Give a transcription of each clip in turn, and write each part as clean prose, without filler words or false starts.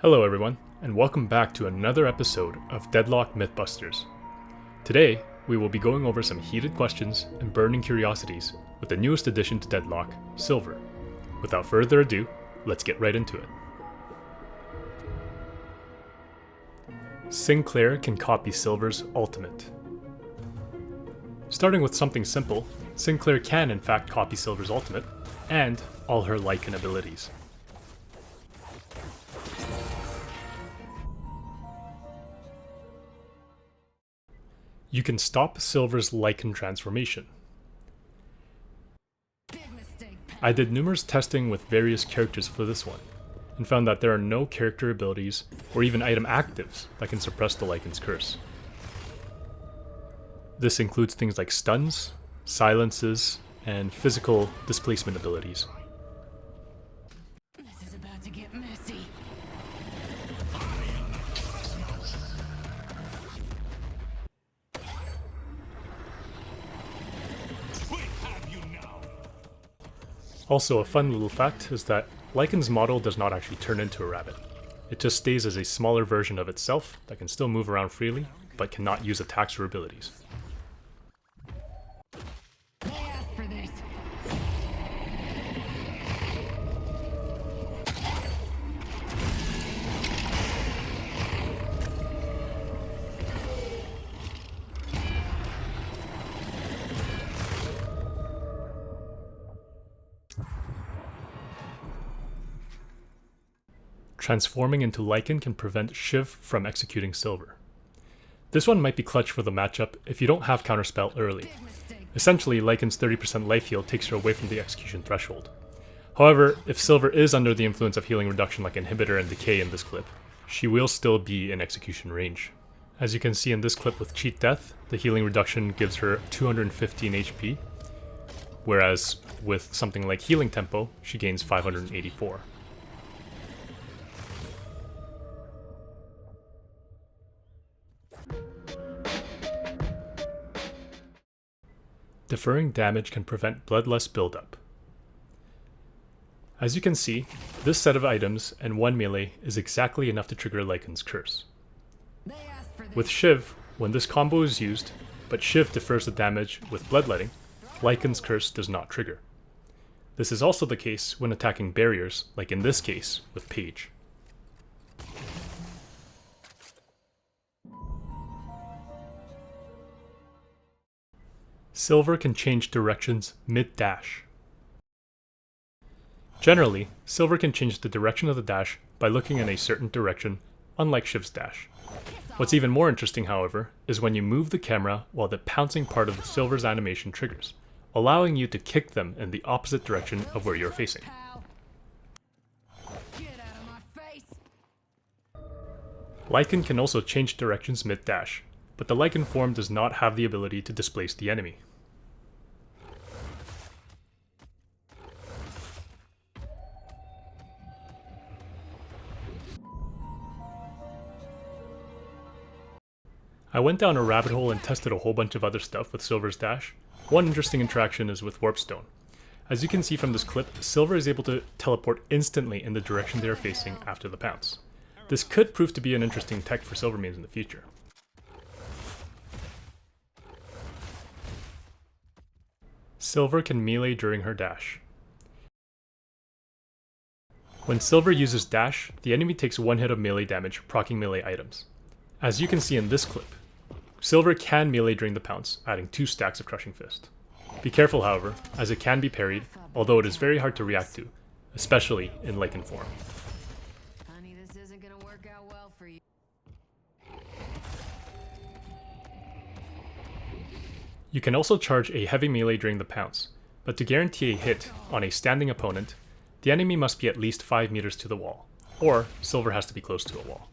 Hello everyone, and welcome back to another episode of Deadlock Mythbusters. Today, we will be going over some heated questions and burning curiosities with the newest addition to Deadlock, Silver. Without further ado, let's get right into it. Sinclair can copy Silver's ultimate. Starting with something simple, Sinclair can in fact copy Silver's ultimate, and all her Lycan abilities. You can stop Silver's Lycan transformation. I did numerous testing with various characters for this one, and found that there are no character abilities or even item actives that can suppress the Lycan's curse. This includes things like stuns, silences, and physical displacement abilities. This is about to get messy. Also, a fun little fact is that Lycan's model does not actually turn into a rabbit. It just stays as a smaller version of itself that can still move around freely, but cannot use attacks or abilities. They asked for this. Transforming into Lycan can prevent Shiv from executing Silver. This one might be clutch for the matchup if you don't have counterspell early. Essentially, Lycan's 30% life heal takes her away from the execution threshold. However, if Silver is under the influence of healing reduction like Inhibitor and Decay in this clip, she will still be in execution range. As you can see in this clip with Cheat Death, the healing reduction gives her 215 HP, whereas with something like Healing Tempo, she gains 584. Deferring damage can prevent Bloodlust buildup. As you can see, this set of items and one melee is exactly enough to trigger Lycan's curse. With Shiv, when this combo is used, but Shiv defers the damage with Bloodletting, Lycan's curse does not trigger. This is also the case when attacking barriers, like in this case with Paige. Silver can change directions mid-dash. Generally, Silver can change the direction of the dash by looking in a certain direction, unlike Shiv's dash. What's even more interesting, however, is when you move the camera while the pouncing part of the Silver's animation triggers, allowing you to kick them in the opposite direction of where you're facing. Lycan can also change directions mid-dash, but the Lycan form does not have the ability to displace the enemy. I went down a rabbit hole and tested a whole bunch of other stuff with Silver's dash. One interesting interaction is with Warpstone. As you can see from this clip, Silver is able to teleport instantly in the direction they are facing after the pounce. This could prove to be an interesting tech for Silver mains in the future. Silver can melee during her dash. When Silver uses dash, the enemy takes one hit of melee damage, proccing melee items. As you can see in this clip, Silver can melee during the pounce, adding 2 stacks of Crushing Fist. Be careful, however, as it can be parried, although it is very hard to react to, especially in Lycan form. Honey, this isn't gonna work out well for you. You can also charge a heavy melee during the pounce, but to guarantee a hit on a standing opponent, the enemy must be at least 5 meters to the wall, or Silver has to be close to a wall.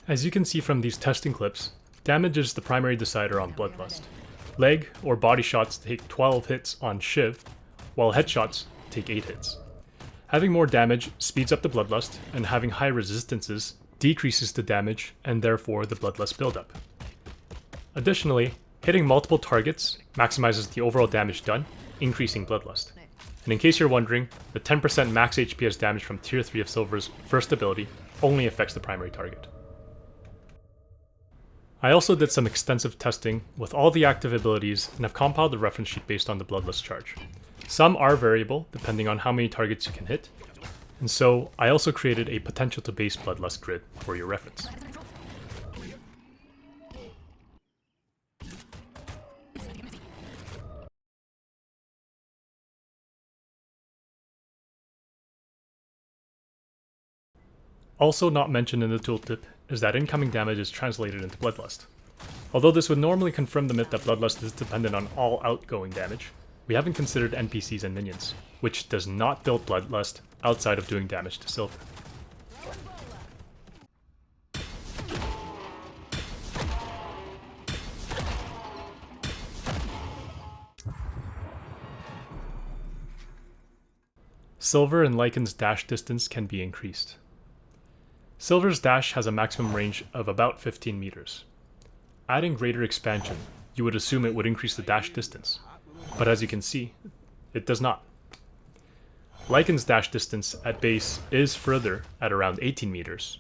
As you can see from these testing clips, damage is the primary decider on Bloodlust. Leg or body shots take 12 hits on Shiv, while headshots take 8 hits. Having more damage speeds up the Bloodlust, and having high resistances decreases the damage and therefore the Bloodlust buildup. Additionally, hitting multiple targets maximizes the overall damage done, increasing Bloodlust. And in case you're wondering, the 10% max HPS damage from tier 3 of Silver's first ability only affects the primary target. I also did some extensive testing with all the active abilities and have compiled a reference sheet based on the Bloodlust charge. Some are variable depending on how many targets you can hit, and so I also created a potential to base Bloodlust grid for your reference. Also not mentioned in the tooltip is that incoming damage is translated into Bloodlust. Although this would normally confirm the myth that Bloodlust is dependent on all outgoing damage, we haven't considered NPCs and minions, which does not build Bloodlust outside of doing damage to Silver. Silver and Lycan's dash distance can be increased. Silver's dash has a maximum range of about 15 meters. Adding greater expansion, you would assume it would increase the dash distance, but as you can see, it does not. Lycan's dash distance at base is further at around 18 meters,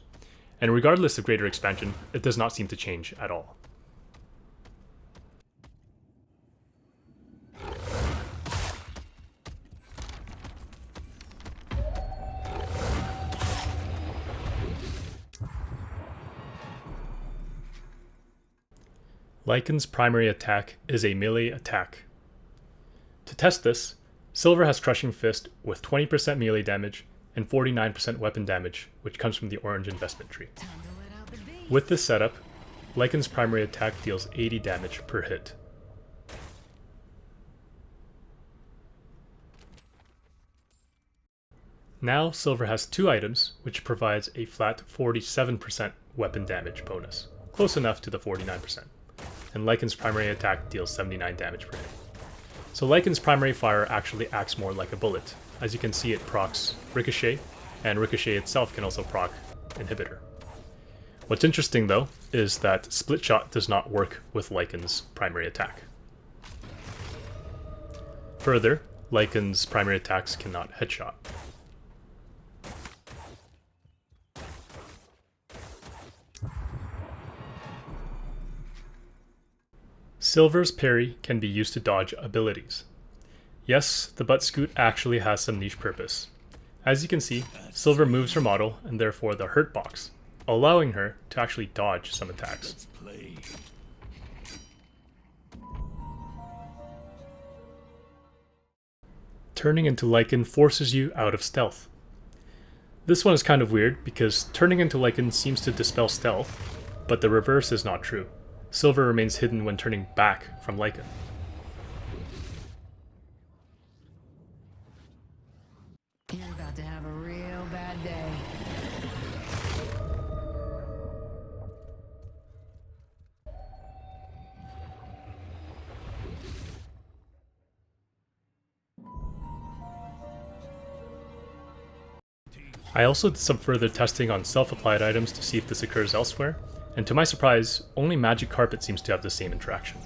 and regardless of greater expansion, it does not seem to change at all. Lycan's primary attack is a melee attack. To test this, Silver has Crushing Fist with 20% melee damage and 49% weapon damage, which comes from the orange investment tree. With this setup, Lycan's primary attack deals 80 damage per hit. Now Silver has two items, which provides a flat 47% weapon damage bonus, close enough to the 49%. And Lycan's primary attack deals 79 damage per hit. So Lycan's primary fire actually acts more like a bullet. As you can see, it procs Ricochet, and Ricochet itself can also proc Inhibitor. What's interesting though, is that Split Shot does not work with Lycan's primary attack. Further, Lycan's primary attacks cannot headshot. Silver's parry can be used to dodge abilities. Yes, the butt scoot actually has some niche purpose. As you can see, Silver moves her model and therefore the hurt box, allowing her to actually dodge some attacks. Turning into Lycan forces you out of stealth. This one is kind of weird because turning into Lycan seems to dispel stealth, but the reverse is not true. Silver remains hidden when turning back from Lycan. You're about to have a real bad day. I also did some further testing on self-applied items to see if this occurs elsewhere, and to my surprise, only Magic Carpet seems to have the same interaction.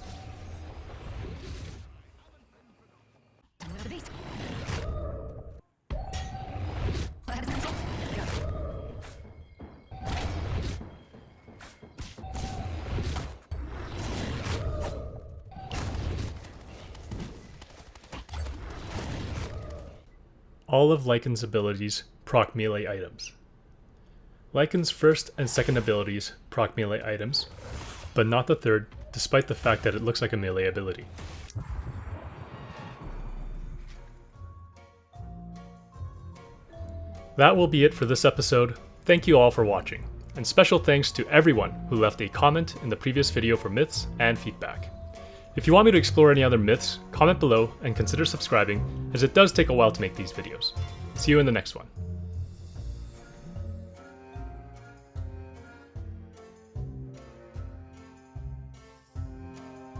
All of Lycan's abilities proc melee items. Lycan's first and second abilities proc melee items, but not the third, despite the fact that it looks like a melee ability. That will be it for this episode. Thank you all for watching, and special thanks to everyone who left a comment in the previous video for myths and feedback. If you want me to explore any other myths, comment below and consider subscribing, as it does take a while to make these videos. See you in the next one.